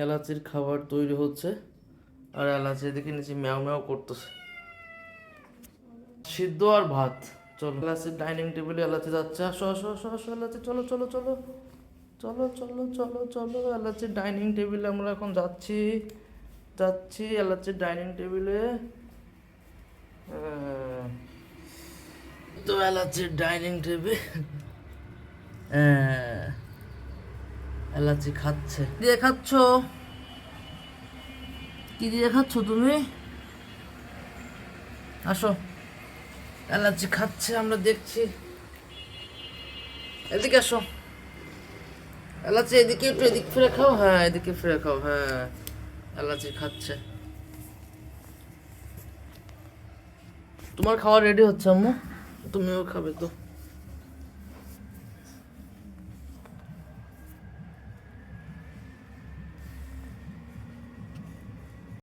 এলাচির খাবার তৈরি হচ্ছে, আর এলাচি এদিকে নিচে ম্যাও ম্যাও করতেছে। সিদ্ধ আর ভাত। চলো এলাচির ডাইনিং টেবিলে এলাচি যাচ্ছে। আসো আসো আসো আসো এলাচি, চলো চলো চলো চলো চলো চলো চলো এলাচির ডাইনিং টেবিলে আমরা এখন যাচ্ছি যাচ্ছি এলাচির ডাইনিং টেবিলে। তো এলাচির ডাইনিং টেবিল, এলাচি খাচ্ছে। দিয়ে খাচ্ছ? কি দিয়ে খাচ্ছ তুমি? আসো, এলাচি খাচ্ছে, আমরা দেখছি। এদিকে আসো এলাচি, এদিকে একটু এদিক ফিরে খাও। হ্যাঁ, এদিকে ফিরে খাও। হ্যাঁ, এলাচি খাচ্ছে। তোমার খাওয়া রেডি হচ্ছে আম্মু, তুমিও খাবে তো।